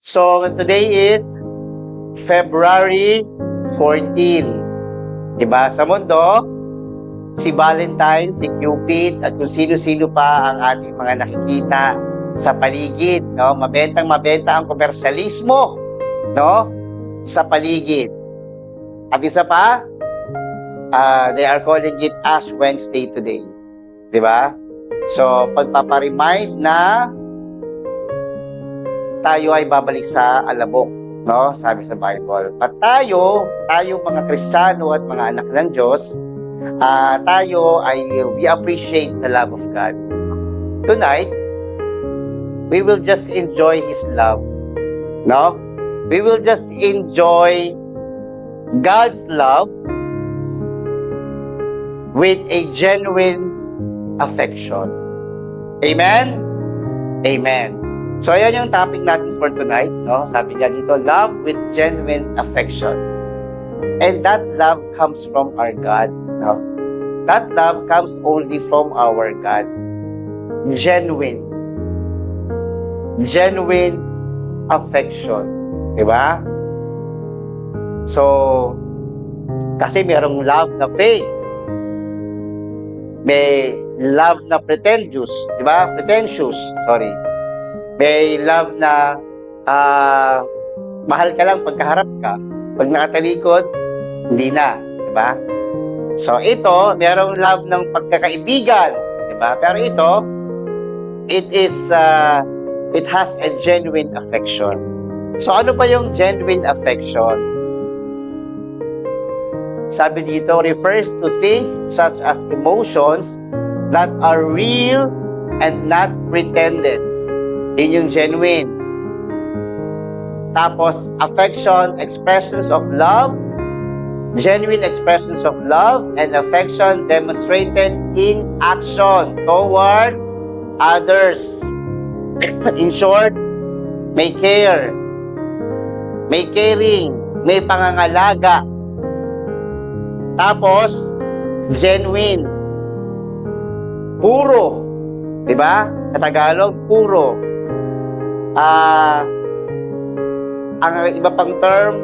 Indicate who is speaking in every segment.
Speaker 1: So, today is February 14. Diba? Sa mundo, si Valentine, si Cupid, at kung sino-sino pa ang ating mga nakikita sa paligid. No? Mabentang-mabenta ang komersyalismo, no? Sa paligid. At isa pa, they are calling it Ash Wednesday today. Diba? So, pagpaparemind na tayo ay babalik sa alabok, no? Sabi sa Bible. At tayo mga Kristiyano at mga anak ng Diyos, we appreciate the love of God. Tonight, we will just enjoy His love, no? We will just enjoy God's love with a genuine affection. Amen? Amen. So, ayan yung topic natin for tonight, no? Sabi niya dito, love with genuine affection. And that love comes from our God, no? That love comes only from our God. Genuine. Genuine affection. Diba? So, kasi merong love na fake. May love na pretentious. Diba? Pretentious. Sorry. May love na mahal ka lang pagkaharap ka. Pag nakatalikod, hindi na. Diba? So, ito, merong love ng pagkakaibigan. Diba? Pero ito, it has a genuine affection. So, ano pa yung genuine affection? Sabi dito, refers to things such as emotions that are real and not pretended. Yun yung genuine. Tapos, affection, expressions of love, genuine expressions of love and affection demonstrated in action towards others. In short, may care, may caring, may pangangalaga. Tapos, genuine. Puro. Diba? Sa Tagalog, puro. Ang iba pang term,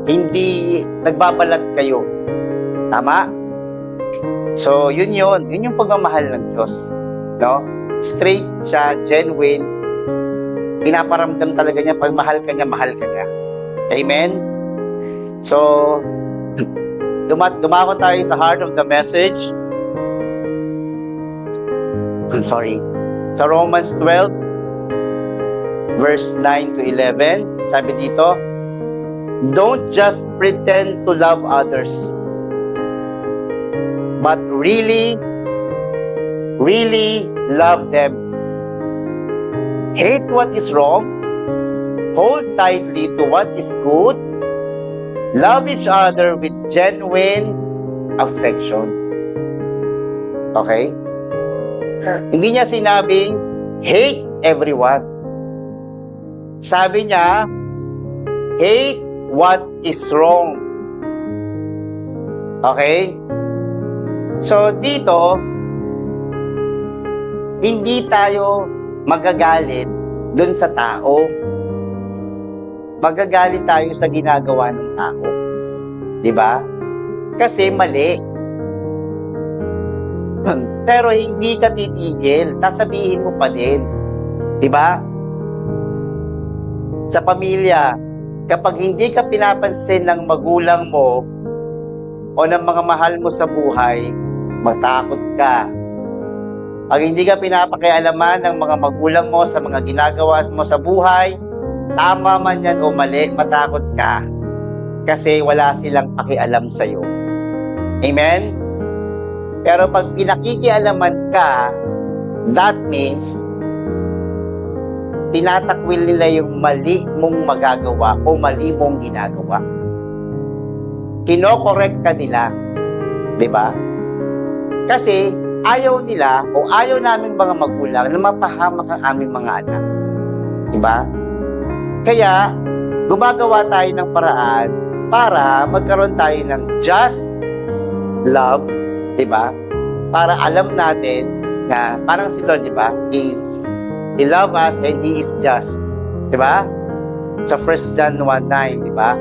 Speaker 1: hindi nagbabalat kayo. Tama? So, yun yung pagmamahal ng Diyos. No? Straight siya, genuine. Pinaparamdam talaga niya, pag mahal ka niya. Amen? So, dumako tayo sa heart of the message. I'm sorry. Sa Romans 12, verse 9 to 11, sabi dito, don't just pretend to love others, but really love them. Hate what is wrong, hold tightly to what is good, love each other with genuine affection. Okay? Hindi niya sinabing hate everyone. Sabi niya, hate what is wrong. Okay? So, dito, hindi tayo magagalit dun sa tao. Magagalit tayo sa ginagawa ng tao. Diba? Kasi mali. Pero hindi ka titigil. Sasabihin mo pa din. Diba? Sa pamilya, kapag hindi ka pinapansin ng magulang mo o ng mga mahal mo sa buhay, matakot ka. Pag hindi ka pinapakialaman ng mga magulang mo sa mga ginagawa mo sa buhay, tama man yan o mali, matakot ka. Kasi wala silang pakialam sa'yo. Amen? Pero pag pinakikialaman ka, that means tinatakwil nila yung mali mong magagawa o mali mong ginagawa. Kino-correct ka nila. Diba? Kasi ayaw nila o ayaw namin mga magulang na mapahamak ang aming mga anak. Diba? Kaya, gumagawa tayo ng paraan para magkaroon tayo ng just love, diba? Para alam natin na parang si Lord, diba? He loves us and He is just. Diba? Sa 1 John 1:9, diba?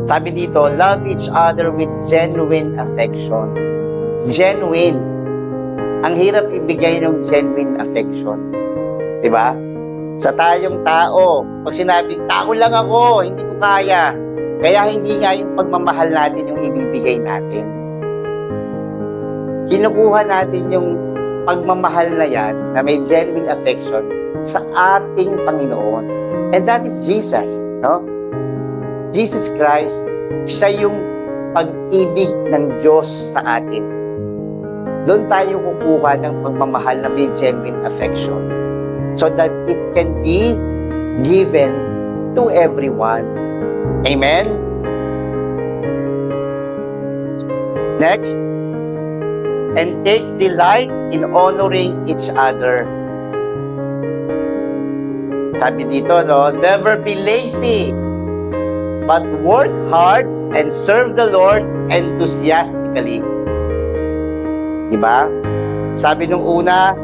Speaker 1: Sabi dito, love each other with genuine affection. Genuine. Ang hirap ibigay ng genuine affection. Diba? Sa tayong tao, pag sinabing, tao lang ako, hindi ko kaya. Kaya hindi nga yung pagmamahal natin yung ibibigay natin. Kinukuha natin yung pagmamahal na yan, na may genuine affection, sa ating Panginoon. And that is Jesus, no? Jesus Christ, siya yung pag-ibig ng Diyos sa atin. Doon tayo kukuha ng pagmamahal na may genuine affection so that it can be given to everyone. Amen? Next, and take delight in honoring each other. Sabi dito, no, never be lazy, but work hard and serve the Lord enthusiastically. Diba? Sabi nung una,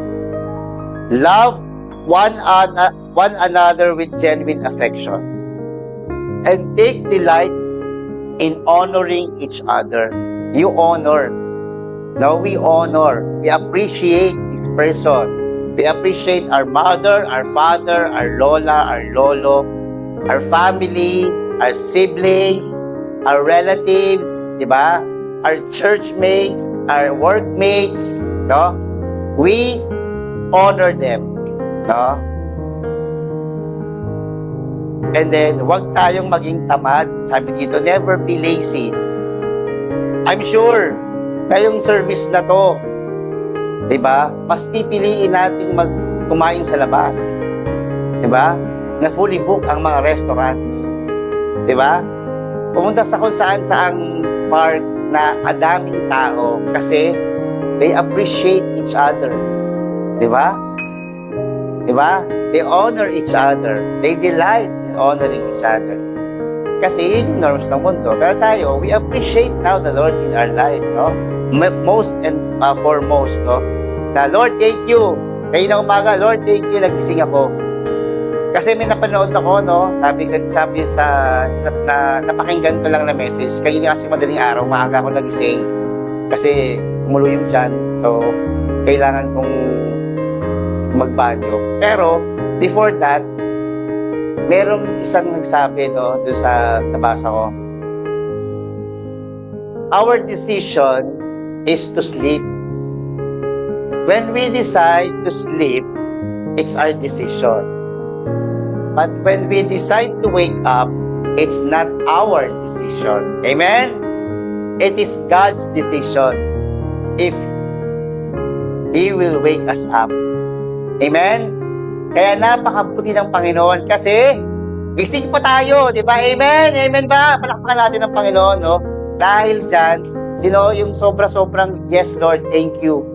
Speaker 1: love one another with genuine affection and take delight in honoring each other. You honor. Now we honor. We appreciate this person. We appreciate our mother, our father, our lola, our lolo, our family, our siblings, our relatives, diba? Our church mates, our workmates, no? We honor them, no? And then, huwag tayong maging tamad. Sabi dito, never be lazy. I'm sure, ngayong service na to, diba? Mas pipiliin natin kumain sa labas. Diba? Na fully book ang mga restaurants. Diba? Pumunta sa kung saan-saang park na adaming tao kasi they appreciate each other. Diba? Diba? They honor each other. They delight in honoring each other. Kasi yun yung norms ng mundo. Pero tayo, we appreciate now the Lord in our life, no? Most and foremost, no? Na, Lord, thank you. Kayo na umaga, Lord, thank you. Nagising ako. Kasi may napanood ako, no? Sabi sa, napakinggan ko lang na message. Kayo na kasi madaling araw, maaga ako nagising. Kasi kumulo yung tiyan. So, kailangan kong magbanyo. Pero, before that, merong isang nagsabi, no? Doon sa nabasa ko. Our decision is to sleep. When we decide to sleep, it's our decision. But when we decide to wake up, it's not our decision. Amen? It is God's decision if He will wake us up. Amen? Kaya napakabuti ng Panginoon kasi gising pa tayo, di ba? Amen? Amen ba? Palakpakan natin ng Panginoon, no? Dahil dyan, yung sobra-sobrang, yes Lord, thank you.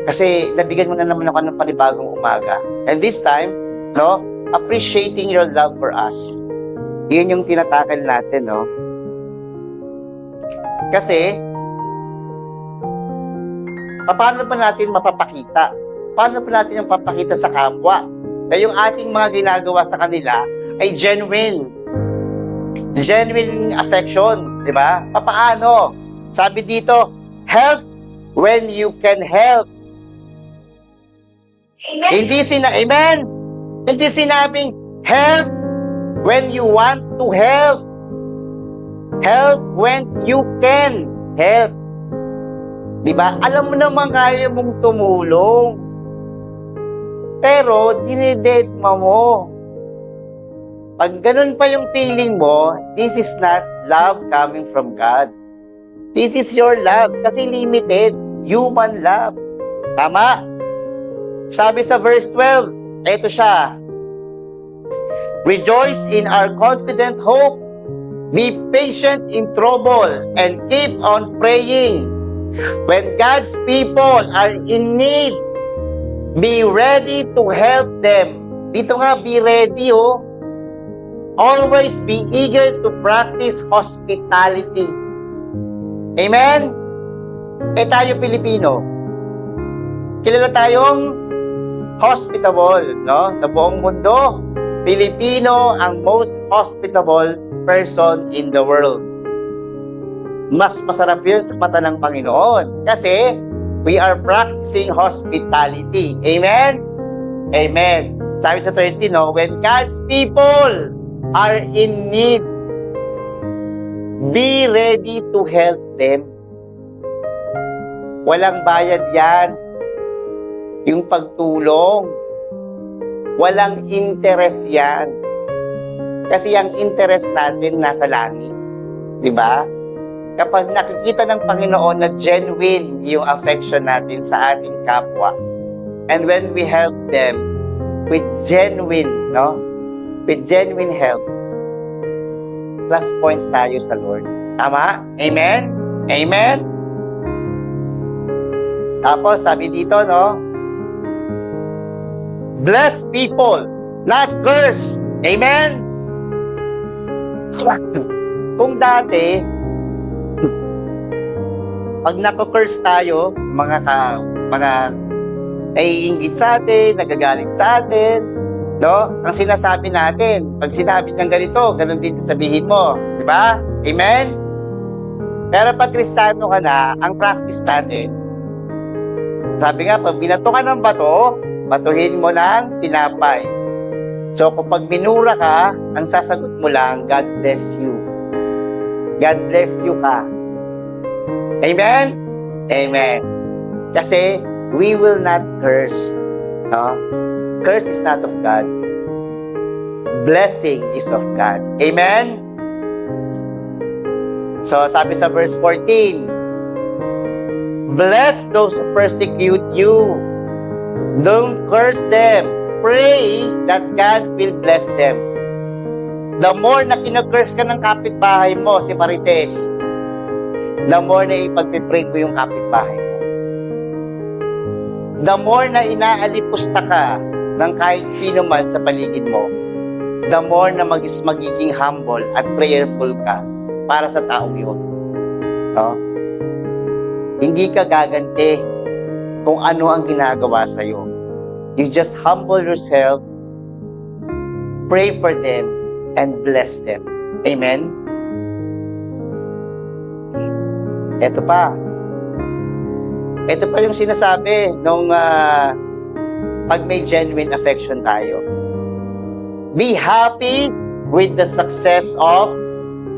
Speaker 1: Kasi nabigyan mo na naman ako ng panibagong umaga. And this time, no, appreciating your love for us. Yun yung tinatakal natin, no? Kasi, paano pa natin mapapakita? Paano pa natin yung papakita sa kapwa na yung ating mga ginagawa sa kanila ay genuine. Genuine affection, di ba? Paano? Sabi dito, help when you can help. Amen. Amen. Hindi sinabing help when you want to help. Help when you can help. Diba? Alam mo naman kaya mong tumulong. Pero, dinidedma mo. Pag ganun pa yung feeling mo, this is not love coming from God. This is your love kasi limited. Human love. Tama? Sabi sa verse 12, ito siya. Rejoice in our confident hope. Be patient in trouble and keep on praying. When God's people are in need, be ready to help them. Dito nga, be ready, oh. Always be eager to practice hospitality. Amen? Tayo Pilipino. Kilala tayong hospitable, no? Sa buong mundo, Pilipino ang most hospitable person in the world. Mas masarap yun sa mata ng Panginoon kasi we are practicing hospitality. Amen? Amen. Sabi sa 13, no? When God's people are in need, be ready to help them. Walang bayad yan. Yung pagtulong. Walang interest yan. Kasi ang interest natin nasa langit. Diba? Kapag nakikita ng Panginoon na genuine yung affection natin sa ating kapwa, and when we help them with genuine, no? With genuine help, plus points tayo sa Lord. Tama? Amen? Amen? Tapos, sabi dito, no? Bless people, not curse. Amen? Kung dati, pag nako-curse tayo, mga naiinggit sa atin, nagagalit sa atin, no? Ang sinasabi natin, pag sinabi ng ganito, ganun din sasabihin mo. Di ba? Amen? Pero pag Kristiyano ka na, ang practice natin, sabi nga, pag binato ka ng bato, batuhin mo ng tinapay. So, kapag minura ka, ang sasagot mo lang, God bless you. God bless you ka. Amen? Amen. Kasi, we will not curse. No? Curse is not of God. Blessing is of God. Amen? So, sabi sa verse 14, bless those who persecute you. Don't curse them. Pray that God will bless them. The more na kinukurse ka ng kapitbahay mo, si Marites, the more na ipagpipray mo yung kapitbahay mo. The more na inaalipusta ka ng kahit sino man sa paligid mo, the more na magiging humble at prayerful ka para sa taong yun. No? Hindi ka gaganti kung ano ang ginagawa sa'yo. You just humble yourself, pray for them, and bless them. Amen? Ito pa. Ito pa yung sinasabi nung pag may genuine affection tayo. Be happy with the success of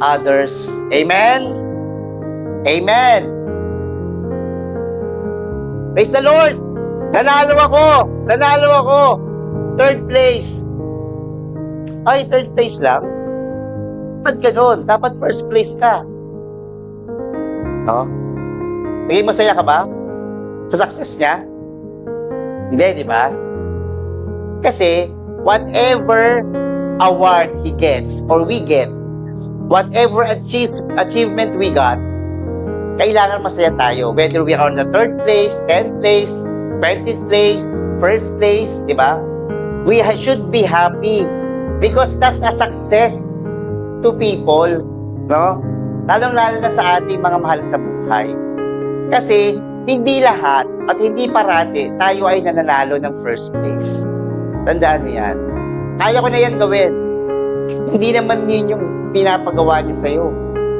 Speaker 1: others. Amen? Amen. Praise the Lord! Nanalo ako! Nanalo ako! Third place. Ay, third place lang? Ba't ganun? Dapat first place ka. No? Naging masaya ka ba? Sa success niya? Hindi, di ba? Kasi, whatever award he gets, or we get, whatever achievement we got, kailangan masaya tayo. Whether we are on the 3rd place, 10th place, 20th place, 1st place, di ba? We should be happy because that's a success to people, no? Lalong-lalo na sa ating mga mahal sa buhay. Kasi, hindi lahat at hindi parati tayo ay nananalo ng 1st place. Tandaan mo yan. Kaya ko na yan gawin. Hindi naman yun yung pinapagawa niya sa'yo.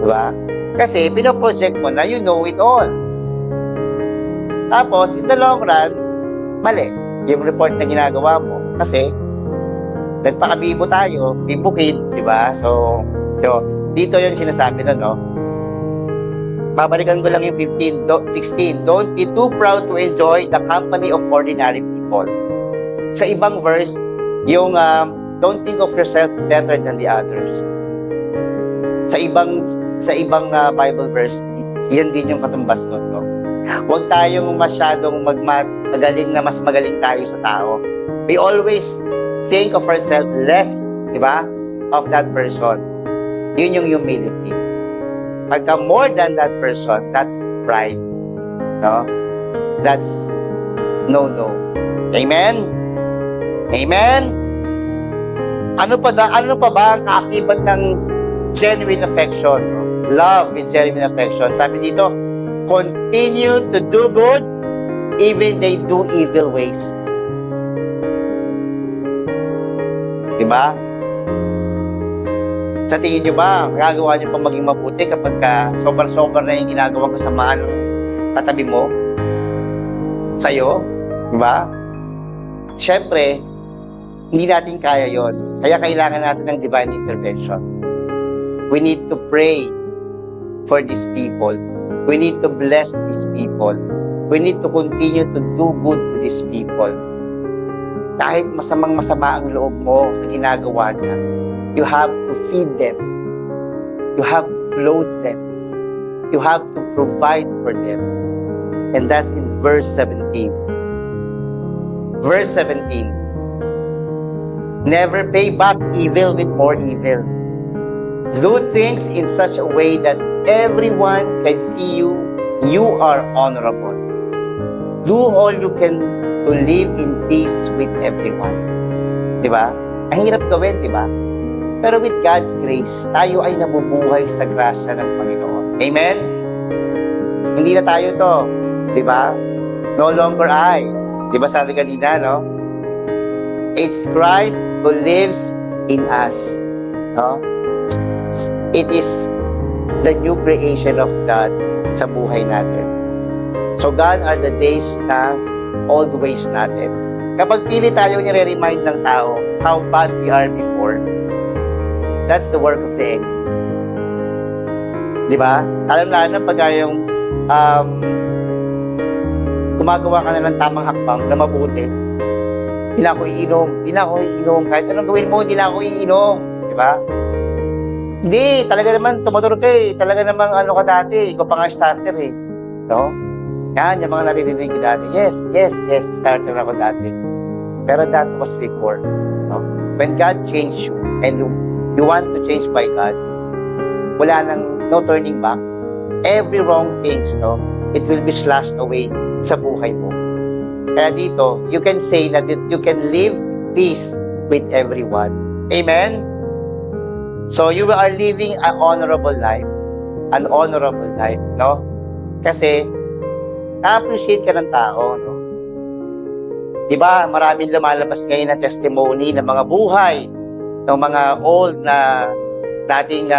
Speaker 1: Di ba? Kasi, pinoproject mo na you know it all. Tapos, in the long run, mali. Yung report na ginagawa mo. Kasi, nagpakabibo tayo, bibukid, di ba? So, dito yung sinasabi na, no? Babalikan ko lang yung 16. Don't be too proud to enjoy the company of ordinary people. Sa ibang verse, yung don't think of yourself better than the others. Sa ibang Bible verse, yan din yung katumbas nun, no? Huwag tayong masyadong magaling na mas magaling tayo sa tao. We always think of ourselves less, di ba? Of that person. Yun yung humility. Pagka more than that person, that's pride. No? That's no. Amen? Amen? Ano pa ba ang kaakibat ng genuine affection? Love with genuine affection. Sabi dito, continue to do good even they do evil ways. Di ba? Sa tingin nyo ba, gagawa nyo pa maging mabuti kapag sobrang-sobra na yung ginagawang kasamaan ng katabi mo? Sa'yo? Di ba? Siyempre, hindi natin kaya yon. Kaya kailangan natin ng divine intervention. We need to pray for these people. We need to bless these people. We need to continue to do good to these people. Kahit masama ang loob mo sa ginagawa niya, you have to feed them. You have to clothe them. You have to provide for them. And that's in verse 17. Verse 17. Never pay back evil with more evil. Do things in such a way that everyone can see you are honorable. Do all you can to live in peace with everyone. Diba? Ang hirap gawin, diba? Pero with God's grace, tayo ay nabubuhay sa grasya ng Panginoon. Amen? Hindi na tayo to. Diba? No longer I. Diba sabi kanina, no? It's Christ who lives in us. No? It is the new creation of God sa buhay natin. So God are the days na old ways natin. Kapag pili tayo nire-remind ng tao how bad we are before, that's the work of the enemy. Di ba? Alam na pag yung gumagawa ka na ng tamang hakbang na mabuti, di na ako iinom. Kahit anong gawin mo, di na ako iinom. Di ba? Hindi, talaga naman, tumotor ka eh. Talaga namang ano ka dati, ikaw pa nga starter eh. No? Yan, yung mga naririnig ko dati. Yes, starter ako dati. Pero that was before. No? When God changed you, and you want to change by God, wala nang no turning back. Every wrong things, no, it will be slashed away sa buhay mo. Kaya dito, you can say that you can live peace with everyone. Amen? So, you are living an honorable life. An honorable life, no? Kasi, na-appreciate ka ng tao, no? Diba, maraming lumalabas ngayon na testimony ng mga buhay, ng mga old na dating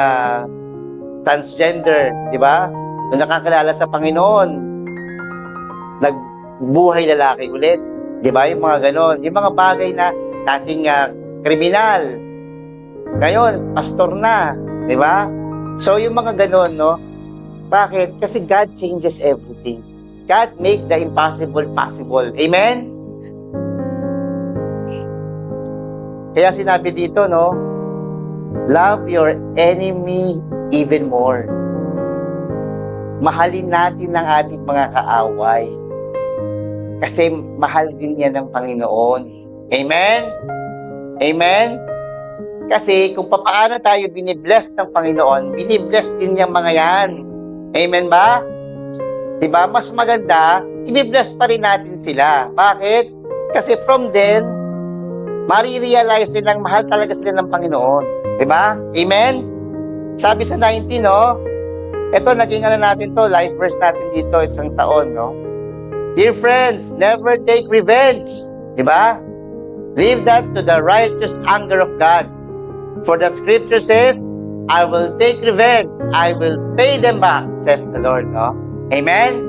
Speaker 1: transgender, diba? Na nakakilala sa Panginoon, nagbuhay lalaki ulit, diba? Yung mga ganon, yung mga bagay na dating kriminal, ngayon, pastor na, di ba? So, yung mga ganon, no? Bakit? Kasi God changes everything. God make the impossible possible. Amen? Kaya sinabi dito, no? Love your enemy even more. Mahalin natin ang ating mga kaaway. Kasi mahal din yan ng Panginoon. Amen? Amen? Kasi kung paano tayo binibless ng Panginoon, binibless din niyang mga yan. Amen ba? Diba? Mas maganda, i-bless pa rin natin sila. Bakit? Kasi from then, marirealize nilang mahal talaga sila ng Panginoon. Diba? Amen? Sabi sa 19, no? Ito, naging natin to, life verse natin dito, isang taon, no? Dear friends, never take revenge. Diba? Leave that to the righteous anger of God. For the scripture says, I will take revenge. I will pay them back, says the Lord. No? Amen?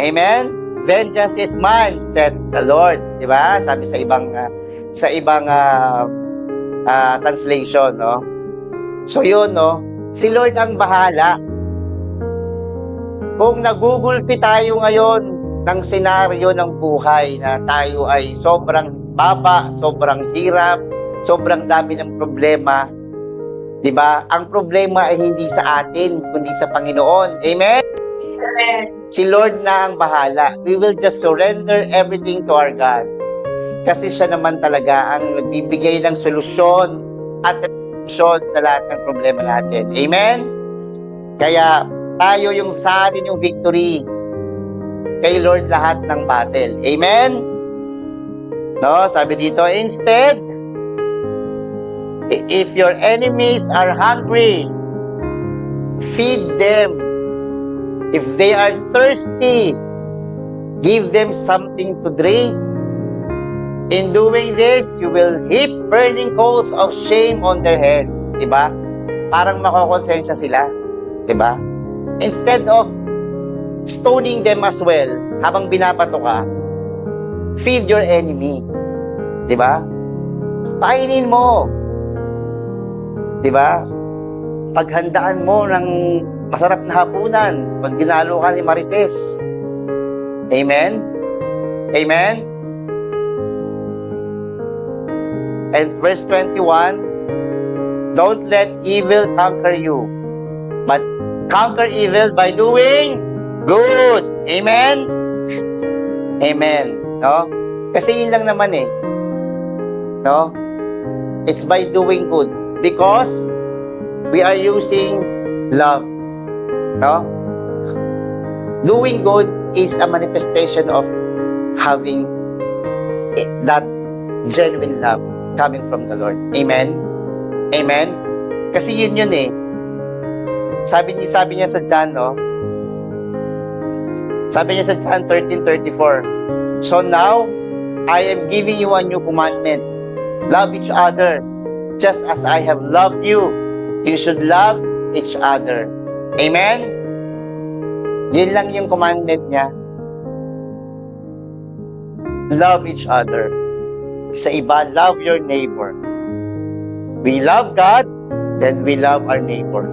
Speaker 1: Amen? Vengeance is mine, says the Lord. Diba? Sabi sa ibang translation. No? So yun, no? Si Lord ang bahala. Kung nagugulpi tayo ngayon ng senaryo ng buhay na tayo ay sobrang baba, sobrang hirap, sobrang dami ng problema, di ba? Ang problema ay hindi sa atin, kundi sa Panginoon. Amen? Amen. Si Lord na ang bahala. We will just surrender everything to our God. Kasi siya naman talaga ang nagbibigay ng solusyon at solusyon sa lahat ng problema natin. Amen? Kaya tayo sa atin yung victory. Kay Lord lahat ng battle. Amen? No, sabi dito, instead, if your enemies are hungry, feed them. If they are thirsty, give them something to drink. In doing this, you will heap burning coals of shame on their heads. Diba? Parang makokonsensya sila. Diba? Instead of stoning them as well, habang binabato ka, feed your enemy. Diba? Painin mo. Diba? Paghandaan mo ng masarap na hapunan pag dinalo ka ni Marites. Amen? Amen? And verse 21, don't let evil conquer you, but conquer evil by doing good. Amen? Amen. No? Kasi yun lang naman eh. No? It's by doing good. Because we are using love. No? Doing good is a manifestation of having that genuine love coming from the Lord. Amen? Amen? Kasi yun eh. Sabi niya sa John, no? Sabi niya sa John 13:34, so now, I am giving you a new commandment. Love each other. Just as I have loved you, you should love each other. Amen? Yun lang yung commandment niya. Love each other. Sa iba, love your neighbor. We love God, then we love our neighbor.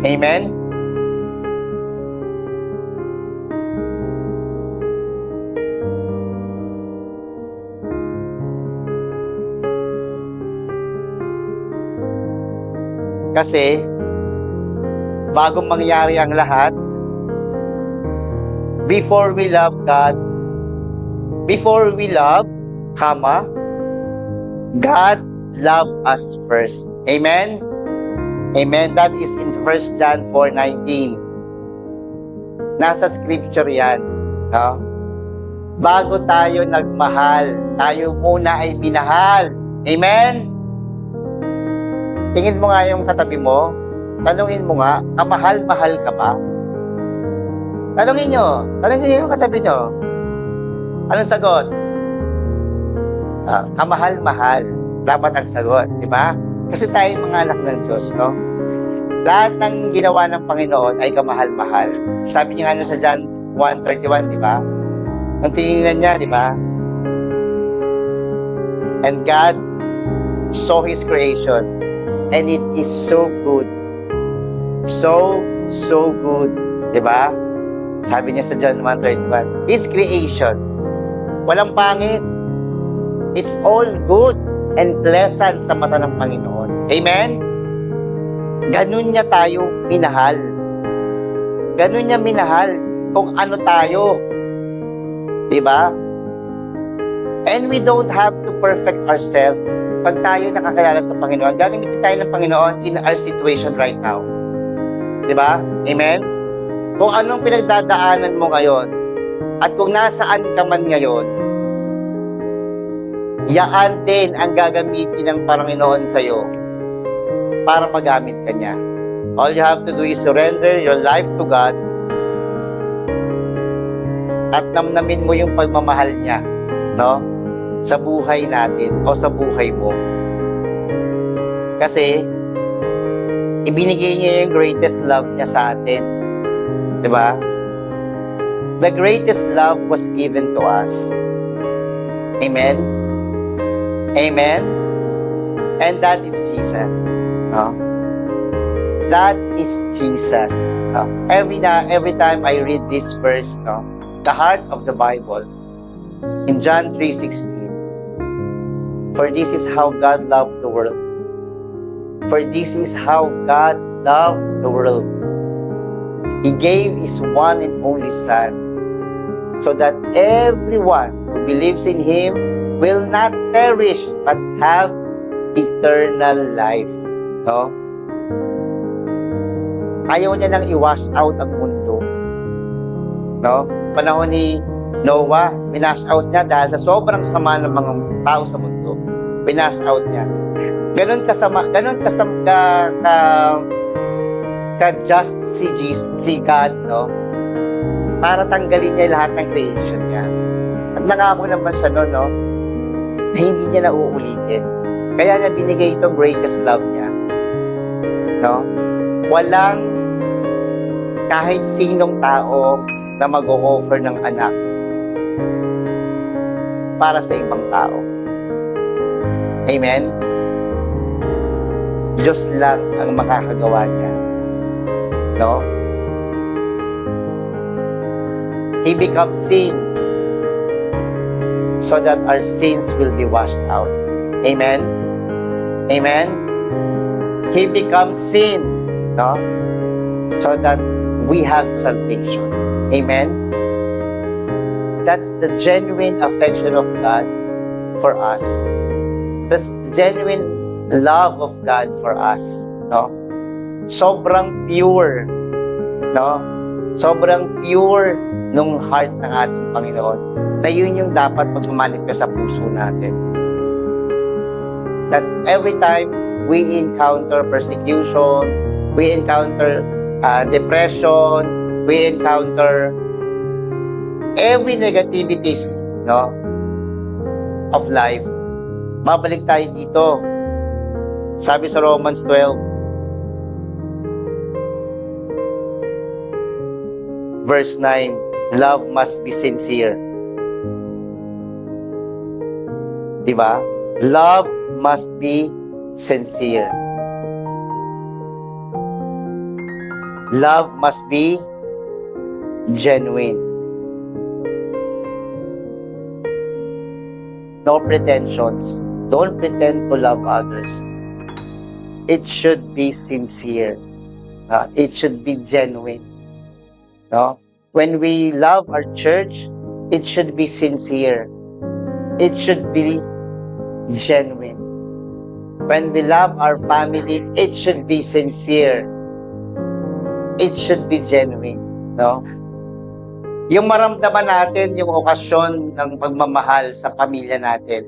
Speaker 1: Amen? Kasi, bago mangyari ang lahat, before we love God, before we love, God loved us first. Amen? Amen. That is in 1 John 4:19. Nasa scripture yan. No? Bago tayo nagmahal, tayo muna ay minahal. Amen? Tingin mo nga yung katabi mo, tanungin mo nga, kamahal-mahal ka ba? Tanungin nyo yung katabi nyo. Anong sagot? Kamahal-mahal. Dapat ang sagot, di ba? Kasi tayo mga anak ng Diyos, no? Lahat ng ginawa ng Panginoon ay kamahal-mahal. Sabi niya nga sa John 1:31, di ba? Ang tinignan niya, di ba? And God saw His creation, and it is so good. So good. Di ba? Sabi niya sa John 1:31, His creation, walang pangit. It's all good and pleasant sa mata ng Panginoon. Amen? Ganun niya tayo minahal. Ganun niya minahal kung ano tayo. Diba? And we don't have to perfect ourselves pag tayo nakakilala sa Panginoon. Gagamitin tayo ng Panginoon in our situation right now. Diba? Amen? Kung anong pinagdadaanan mo ngayon at kung nasaan ka man ngayon, yaan din ang gagamitin ng Panginoon sa'yo para magamit ka niya. All you have to do is surrender your life to God at namnamin mo yung pagmamahal niya, no? Sa buhay natin o sa buhay mo. Kasi, ibinigay niya yung greatest love niya sa atin. Diba? The greatest love was given to us. Amen? Amen? And that is Jesus. No? That is Jesus. No? Every time I read this verse, no? The heart of the Bible, in John 3:16, for this is how God loved the world. For this is how God loved the world. He gave His one and only Son, so that everyone who believes in Him will not perish, but have eternal life. No? Ayaw niya nang i-wash out ang mundo. No? Panahon ni Noah, binash out niya dahil sa sobrang sama ng mga tao sa mundo. Binash out niya. Ganun ka-just si God, no? Para tanggalin niya lahat ng creation niya. At nangako naman siya, no? na hindi niya na uulitin. Kaya niya binigay itong greatest love niya. No? Walang kahit sinong tao na mag-o-offer ng anak para sa ibang tao. Amen? Diyos lang ang makakagawa niya. No? He becomes sin so that our sins will be washed out. Amen? Amen? He becomes sin, no? So that we have salvation. Amen? That's the genuine affection of God for us. That's the genuine love of God for us, no? Sobrang pure, no? Sobrang pure nung heart ng ating Panginoon. Na yun yung dapat magmamanifest sa puso natin. That every time we encounter persecution, we encounter depression, we encounter every negativities, no, of life, babalik tayo dito. Sabi sa Romans 12, verse 9, love must be sincere. Diba? Love must be sincere. Love must be genuine. No pretensions. Don't pretend to love others. It should be sincere. It should be genuine. No? When we love our church, it should be sincere. It should be genuine. When we love our family, it should be sincere. It should be genuine. No? Yung maramdaman natin yung okasyon ng pagmamahal sa pamilya natin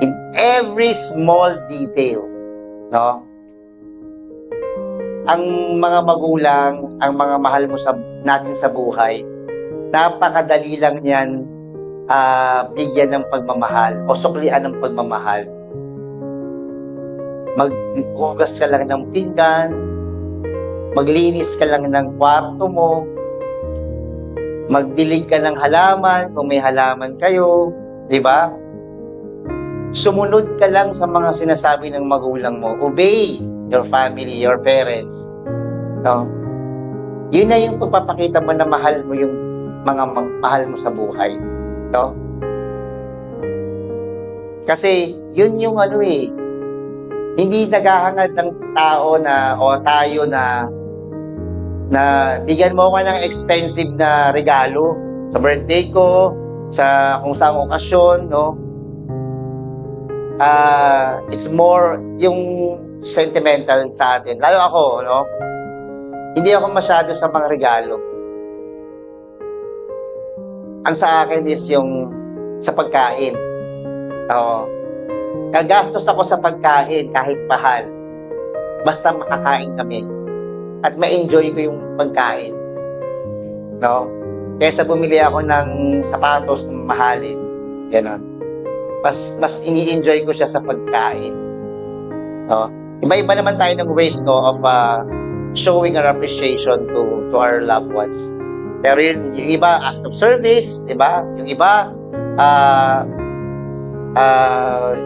Speaker 1: in every small detail. No? Ang mga magulang, ang mga mahal mo natin sa buhay, napakadali lang yan bigyan ng pagmamahal o suklian ng pagmamahal. Maghugas ka lang ng pinggan, maglinis ka lang ng kwarto mo, magdilig ka ng halaman kung may halaman kayo, di ba? Sumunod ka lang sa mga sinasabi ng magulang mo. Obey your family, your parents. No? Yun na yung pagpapakita mo na mahal mo yung mga mahal mo sa buhay. No? Kasi yun yung hindi naghahangad ng tao na o tayo na bigyan mo ako ng expensive na regalo sa birthday ko, sa kung saang okasyon, no? It's more yung sentimental sa atin. Lalo ako, no? Hindi ako masyado sa mga regalo. Ang sa akin is yung sa pagkain. Gagastos ako sa pagkain kahit mahal. Basta makakain kami. At ma-enjoy ko yung pagkain. No? Kaysa bumili ako ng sapatos na mahalin. Ganon. Mas ini-enjoy ko siya sa pagkain. No? Iba-iba naman tayo ng ways, no, of showing our appreciation to our loved ones. Pero yung iba, act of service, diba? Yung iba,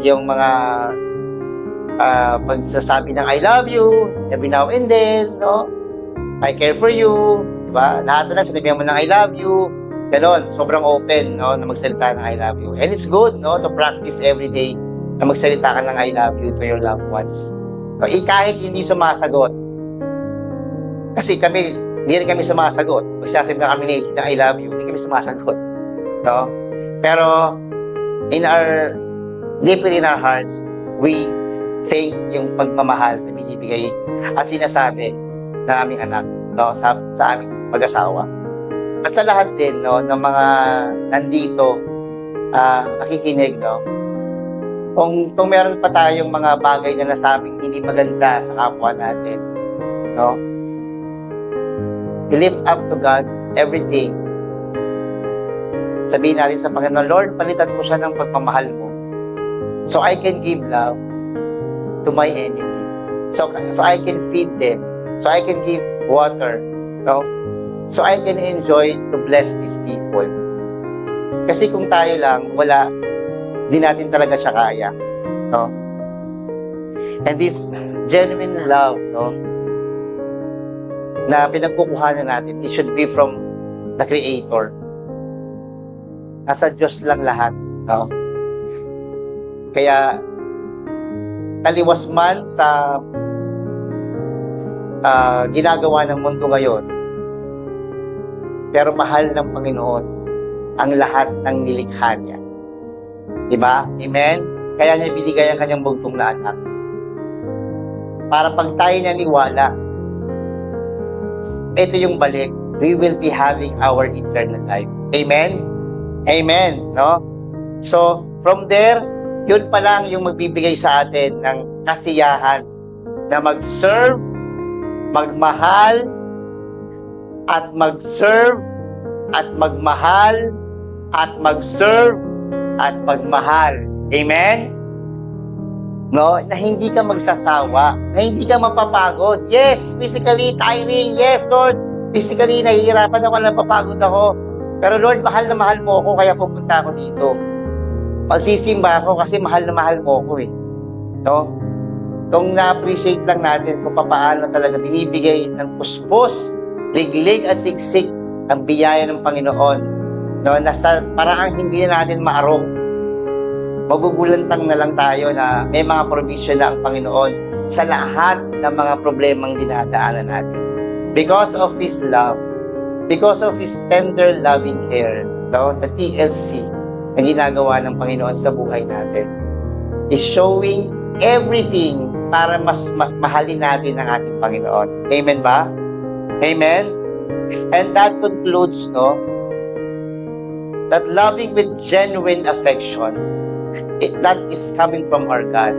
Speaker 1: yung mga pagsasabi ng I love you, every now and then, no? I care for you, diba? Lahat na sinabihan mo ng I love you, ganon, sobrang open, no, na magsalita ng I love you. And it's good, no, to practice every day na magsalita ka ng I love you to your loved ones. So, kahit hindi sumasagot, kasi hindi rin kami sumasagot. Pag sinasabi na kami na I love you, hindi kami sumasagot. No? Pero, deep in our hearts, we thank yung pagmamahal na binibigay at sinasabi ng aming anak, no, sa aming mag-asawa. At sa lahat din, no, ng mga nandito, nakikinig, no, kung meron pa tayong mga bagay na nasabing hindi maganda sa kapwa natin, no, we lift up to God every day. Sabihin natin sa Panginoon, Lord, palitan mo siya ng pagmamahal mo. So I can give love to my enemy. So I can feed them. So I can give water. No? So I can enjoy to bless these people. Kasi kung tayo lang, wala, di natin talaga siya kaya. No? And this genuine love, no, na pinagkukuhanan natin, it should be from the Creator. Nasa Diyos lang lahat. No? Kaya, taliwas man sa ginagawa ng mundo ngayon, pero mahal ng Panginoon ang lahat ng nilikha niya. Diba? Amen? Kaya niya binigay ang kanyang bugtong na anak. Para pag tayo naniwala, ito yung balik, we will be having our eternal life. Amen? Amen, no? So, from there, yun pa lang yung magbibigay sa atin ng kasiyahan na mag-serve, magmahal, at mag-serve, at magmahal, at mag-serve, at magmahal. Amen? No? Na hindi ka magsasawa, na hindi ka mapapagod. Yes, physically tiring. Yes, Lord. Physically, nahihirapan ako, napapagod ako. Pero Lord, mahal na mahal mo ako, kaya pupunta ako dito. Pagsisimba ako kasi mahal na mahal mo ako eh. No? Kung na-appreciate lang natin kung paano talaga binibigay ng puspos, liglig at siksik ang biyaya ng Panginoon. No? Nasa parang hindi na natin maarong. Magugulantang na lang tayo na may mga provision na ang Panginoon sa lahat ng mga problemang dinadaanan natin. Because of His love, because of His tender loving care, no? The TLC na ginagawa ng Panginoon sa buhay natin is showing everything para mas mahalin natin ang ating Panginoon. Amen ba? Amen? And that concludes, no? That loving with genuine affection, that is coming from our God,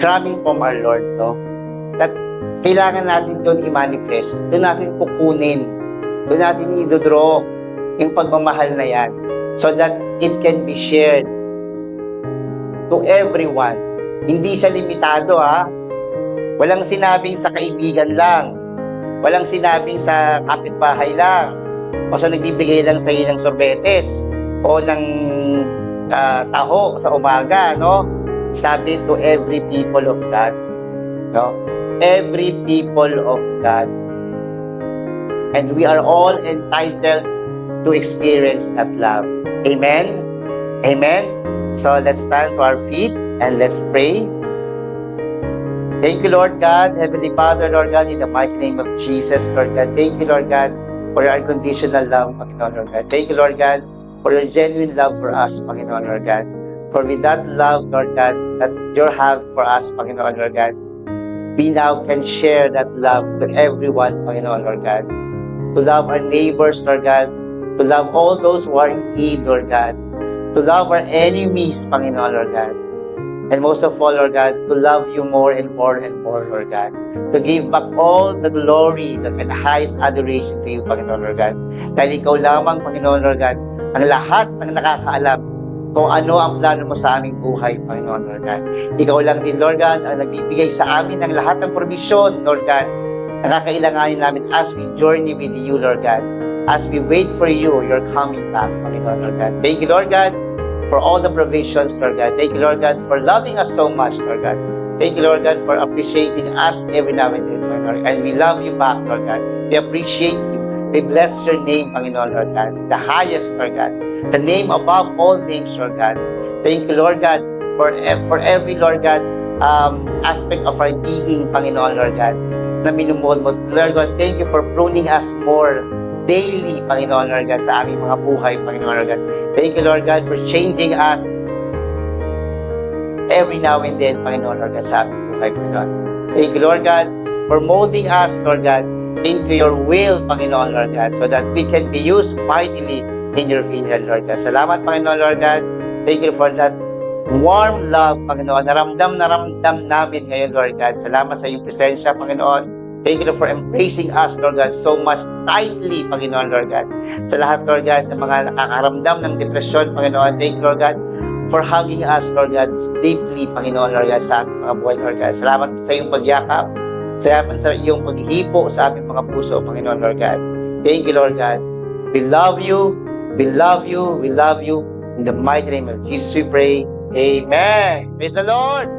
Speaker 1: coming from our Lord, no? That kailangan natin doon i-manifest, doon natin kukunin, doon natin i-draw yung pagmamahal na yan so that it can be shared to everyone. Hindi siya limitado, ha? Walang sinabing sa kaibigan lang, walang sinabing sa kapitbahay lang, o sa nagbibigay lang sa ng sorbetes, o ng taho sa umaga, no? Sabi to every people of God, no? Every people of God. And we are all entitled to experience that love. Amen? Amen? So let's stand to our feet and let's pray. Thank you, Lord God, Heavenly Father, Lord God, in the mighty name of Jesus, Lord God. Thank you, Lord God, for your unconditional love, Panginoon, Lord God. Thank you, Lord God, for your genuine love for us, Panginoon, Lord God. For with that love, Lord God, that you have for us, Panginoon, Lord God, we now can share that love to everyone, Panginoon, Lord God. To love our neighbors, Lord God. To love all those who are in need, Lord God. To love our enemies, Panginoon, Lord God. And most of all, Lord God, to love you more and more and more, Lord God. To give back all the glory and the highest adoration to you, Panginoon, Lord God. Dahil ikaw lamang, Panginoon, Lord God, ang lahat ng nakakaalam kung ano ang plano mo sa aming buhay, Panginoon, Lord God. Ikaw lang din, Lord God, ang nagbibigay sa amin ng lahat ng provision, Lord God. Nakakailanganin namin as we journey with you, Lord God. As we wait for you, you're coming back, Panginoon, Lord God. Thank you, Lord God, for all the provisions, Lord God. Thank you, Lord God, for loving us so much, Lord God. Thank you, Lord God, for appreciating us every now and then, Lord God. And we love you back, Lord God. We appreciate you. We bless your name, Panginoon, Lord God. The highest, Lord God. The name above all names, Lord God. Thank you, Lord God, for every, Lord God, aspect of our being, Panginoon, Lord God, na minumod mo. Lord God, thank you for pruning us more daily, Panginoon, Lord God, sa aming mga buhay, Panginoon, Lord God. Thank you, Lord God, for changing us every now and then, Panginoon, Lord God, sa aming buhay, Panginoon. Thank you, Lord God, for molding us, Lord God, into your will, Panginoon, Lord God, so that we can be used mightily in your vineyard, Lord God. Salamat, Panginoon, Lord God. Thank you for that warm love, Panginoon. Naramdam namin ngayon, Lord God. Salamat sa iyong presensya, Panginoon. Thank you for embracing us, Lord God, so much tightly, Panginoon, Lord God. Sa lahat, Lord God, ng mga nakakaramdam ng depresyon, Panginoon, thank you, Lord God, for hugging us, Lord God, deeply, Panginoon, Lord God, sa aming mga buhay, Lord God. Salamat sa iyong pagyakap. Salamat sa iyong paghihipo sa aming mga puso, Panginoon, Lord God. Thank you, Lord God. We love you. We love you. We love you. In the mighty name of Jesus we pray. Amen. Praise the Lord.